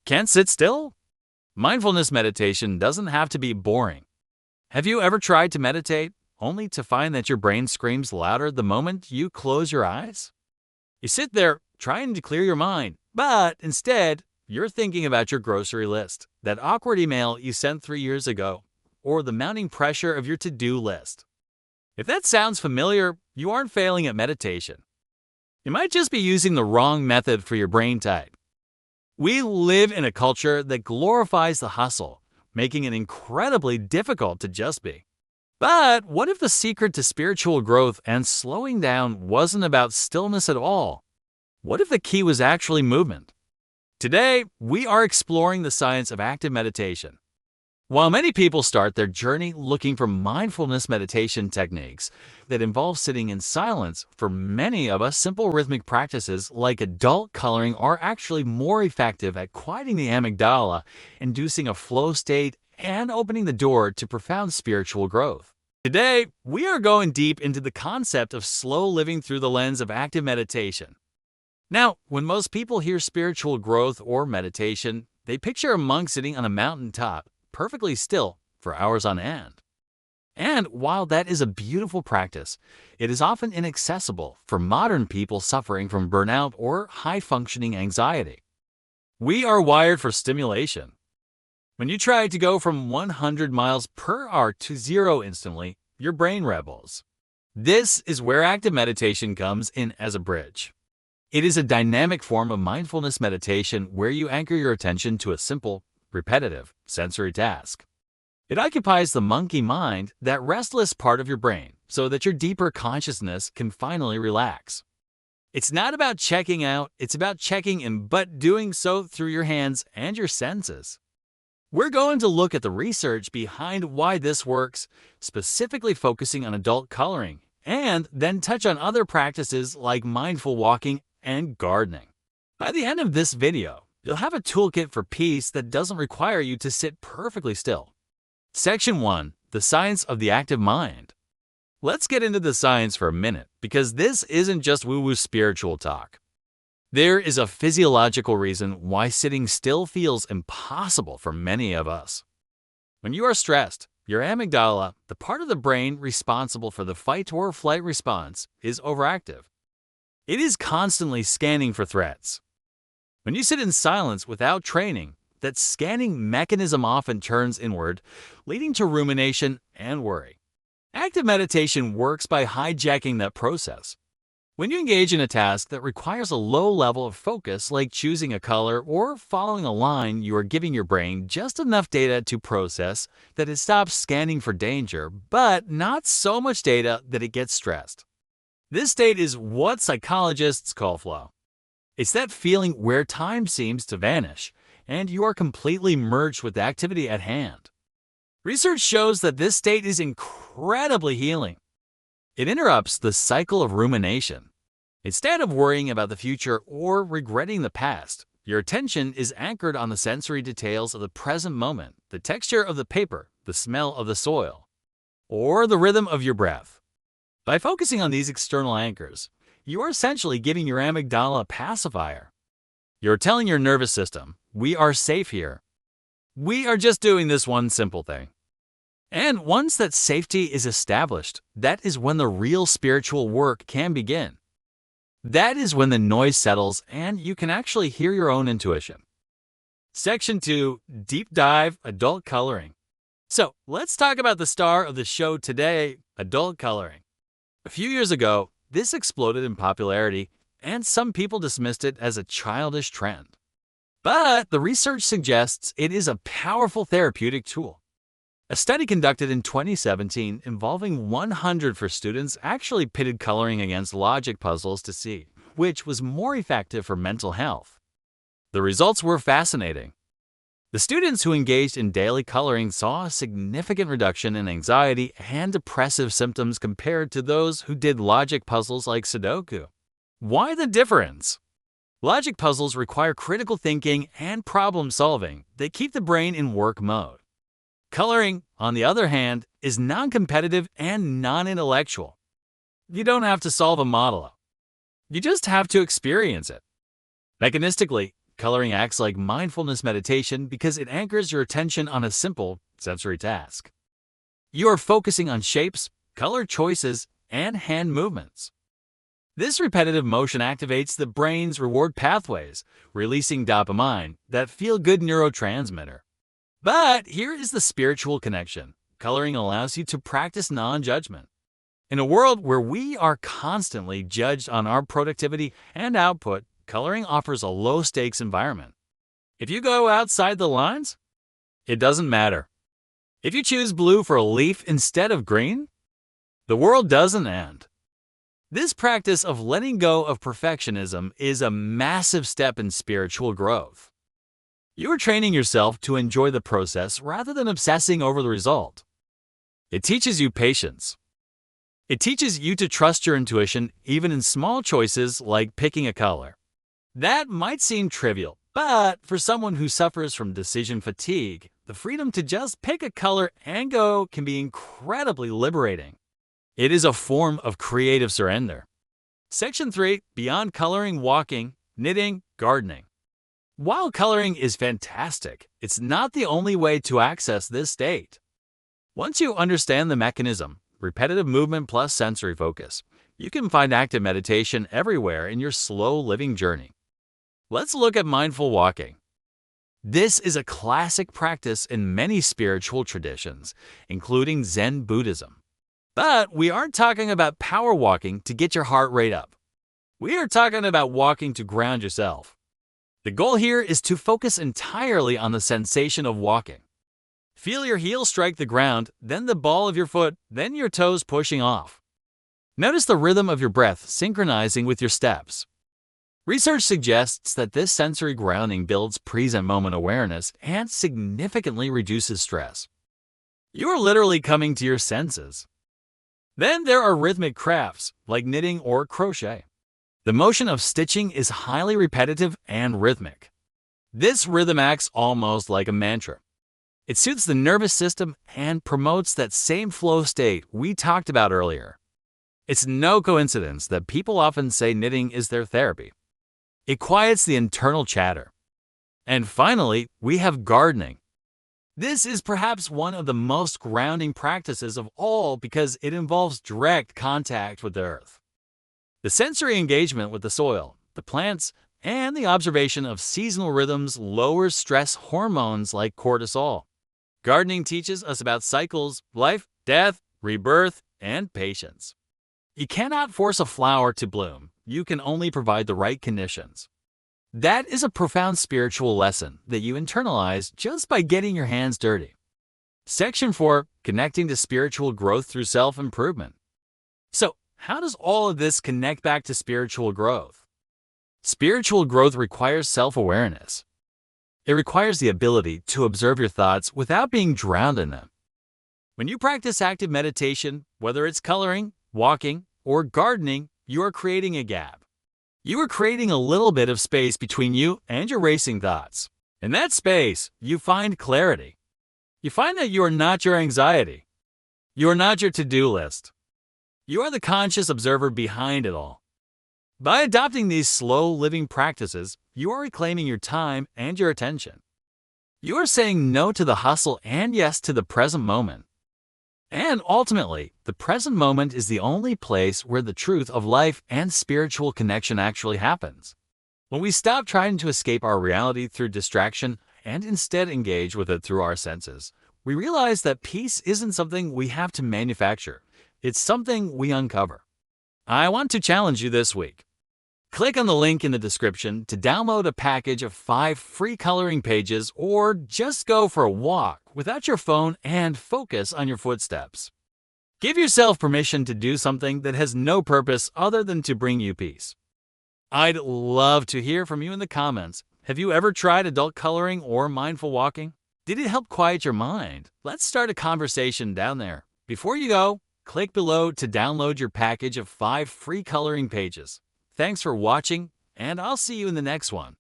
Can't sit still? Mindfulness meditation doesn't have to be boring. Have you ever tried to meditate only to find that your brain screams louder the moment you close your eyes? You sit there trying to clear your mind, but instead, you're thinking about your grocery list, that awkward email you sent 3 years ago, or the mounting pressure of your to-do list. If that sounds familiar, you aren't failing at meditation. You might just be using the wrong method for your brain type. We live in a culture that glorifies the hustle, making it incredibly difficult to just be. But what if the secret to spiritual growth and slowing down wasn't about stillness at all? What if the key was actually movement? Today, we are exploring the science of active meditation. While many people start their journey looking for mindfulness meditation techniques that involve sitting in silence, for many of us, simple rhythmic practices like adult coloring are actually more effective at quieting the amygdala, inducing a flow state, and opening the door to profound spiritual growth. Today, we are going deep into the concept of slow living through the lens of active meditation. Now, when most people hear spiritual growth or meditation, they picture a monk sitting on a mountaintop, perfectly still, for hours on end. And while that is a beautiful practice, it is often inaccessible for modern people suffering from burnout or high-functioning anxiety. We are wired for stimulation. When you try to go from 100 miles per hour to zero instantly, your brain rebels. This is where active meditation comes in as a bridge. It is a dynamic form of mindfulness meditation where you anchor your attention to a simple, repetitive, sensory task. It occupies the monkey mind, that restless part of your brain, so that your deeper consciousness can finally relax. It's not about checking out, it's about checking in, but doing so through your hands and your senses. We're going to look at the research behind why this works, specifically focusing on adult coloring, and then touch on other practices like mindful walking and gardening. By the end of this video, you'll have a toolkit for peace that doesn't require you to sit perfectly still. Section 1. The Science of the Active Mind. Let's get into the science for a minute, because this isn't just woo-woo spiritual talk. There is a physiological reason why sitting still feels impossible for many of us. When you are stressed, your amygdala, the part of the brain responsible for the fight or flight response, is overactive. It is constantly scanning for threats. When you sit in silence without training, that scanning mechanism often turns inward, leading to rumination and worry. Active meditation works by hijacking that process. When you engage in a task that requires a low level of focus, like choosing a color or following a line, you are giving your brain just enough data to process that it stops scanning for danger, but not so much data that it gets stressed. This state is what psychologists call flow. It's that feeling where time seems to vanish, and you are completely merged with the activity at hand. Research shows that this state is incredibly healing. It interrupts the cycle of rumination. Instead of worrying about the future or regretting the past, your attention is anchored on the sensory details of the present moment, the texture of the paper, the smell of the soil, or the rhythm of your breath. By focusing on these external anchors, you are essentially giving your amygdala a pacifier. You're telling your nervous system, we are safe here. We are just doing this one simple thing. And once that safety is established, that is when the real spiritual work can begin. That is when the noise settles and you can actually hear your own intuition. Section 2. Deep Dive Adult Coloring. So, let's talk about the star of the show today, adult coloring. A few years ago, this exploded in popularity, and some people dismissed it as a childish trend. But the research suggests it is a powerful therapeutic tool. A study conducted in 2017 involving 100 students actually pitted coloring against logic puzzles to see which was more effective for mental health. The results were fascinating. The students who engaged in daily coloring saw a significant reduction in anxiety and depressive symptoms compared to those who did logic puzzles like Sudoku. Why the difference? Logic puzzles require critical thinking and problem solving that keep the brain in work mode. Coloring, on the other hand, is non-competitive and non-intellectual. You don't have to solve a model. You just have to experience it. Mechanistically, coloring acts like mindfulness meditation because it anchors your attention on a simple sensory task. You are focusing on shapes, color choices, and hand movements. This repetitive motion activates the brain's reward pathways, releasing dopamine, that feel-good neurotransmitter. But here is the spiritual connection. Coloring allows you to practice non-judgment. In a world where we are constantly judged on our productivity and output, coloring offers a low-stakes environment. If you go outside the lines, it doesn't matter. If you choose blue for a leaf instead of green, the world doesn't end. This practice of letting go of perfectionism is a massive step in spiritual growth. You are training yourself to enjoy the process rather than obsessing over the result. It teaches you patience. It teaches you to trust your intuition even in small choices like picking a color. That might seem trivial, but for someone who suffers from decision fatigue, the freedom to just pick a color and go can be incredibly liberating. It is a form of creative surrender. Section 3. Beyond coloring, walking, knitting, gardening. While coloring is fantastic, it's not the only way to access this state. Once you understand the mechanism, repetitive movement plus sensory focus, you can find active meditation everywhere in your slow living journey. Let's look at mindful walking. This is a classic practice in many spiritual traditions, including Zen Buddhism. But we aren't talking about power walking to get your heart rate up. We are talking about walking to ground yourself. The goal here is to focus entirely on the sensation of walking. Feel your heels strike the ground, then the ball of your foot, then your toes pushing off. Notice the rhythm of your breath synchronizing with your steps. Research suggests that this sensory grounding builds present moment awareness and significantly reduces stress. You are literally coming to your senses. Then there are rhythmic crafts, like knitting or crochet. The motion of stitching is highly repetitive and rhythmic. This rhythm acts almost like a mantra. It soothes the nervous system and promotes that same flow state we talked about earlier. It's no coincidence that people often say knitting is their therapy. It quiets the internal chatter. And finally, we have gardening. This is perhaps one of the most grounding practices of all because it involves direct contact with the earth. The sensory engagement with the soil, the plants, and the observation of seasonal rhythms lowers stress hormones like cortisol. Gardening teaches us about cycles, life, death, rebirth, and patience. You cannot force a flower to bloom. You can only provide the right conditions. That is a profound spiritual lesson that you internalize just by getting your hands dirty. Section 4. Connecting to spiritual growth through self-improvement. So, how does all of this connect back to spiritual growth? Spiritual growth requires self-awareness. It requires the ability to observe your thoughts without being drowned in them. When you practice active meditation, whether it's coloring, walking, or gardening, you are creating a gap. You are creating a little bit of space between you and your racing thoughts. In that space, you find clarity. You find that you are not your anxiety. You are not your to-do list. You are the conscious observer behind it all. By adopting these slow living practices, you are reclaiming your time and your attention. You are saying no to the hustle and yes to the present moment. And ultimately, the present moment is the only place where the truth of life and spiritual connection actually happens. When we stop trying to escape our reality through distraction and instead engage with it through our senses, we realize that peace isn't something we have to manufacture. It's something we uncover. I want to challenge you this week. Click on the link in the description to download a package of 5 free coloring pages or just go for a walk without your phone and focus on your footsteps. Give yourself permission to do something that has no purpose other than to bring you peace. I'd love to hear from you in the comments. Have you ever tried adult coloring or mindful walking? Did it help quiet your mind? Let's start a conversation down there. Before you go, click below to download your package of 5 free coloring pages. Thanks for watching, and I'll see you in the next one.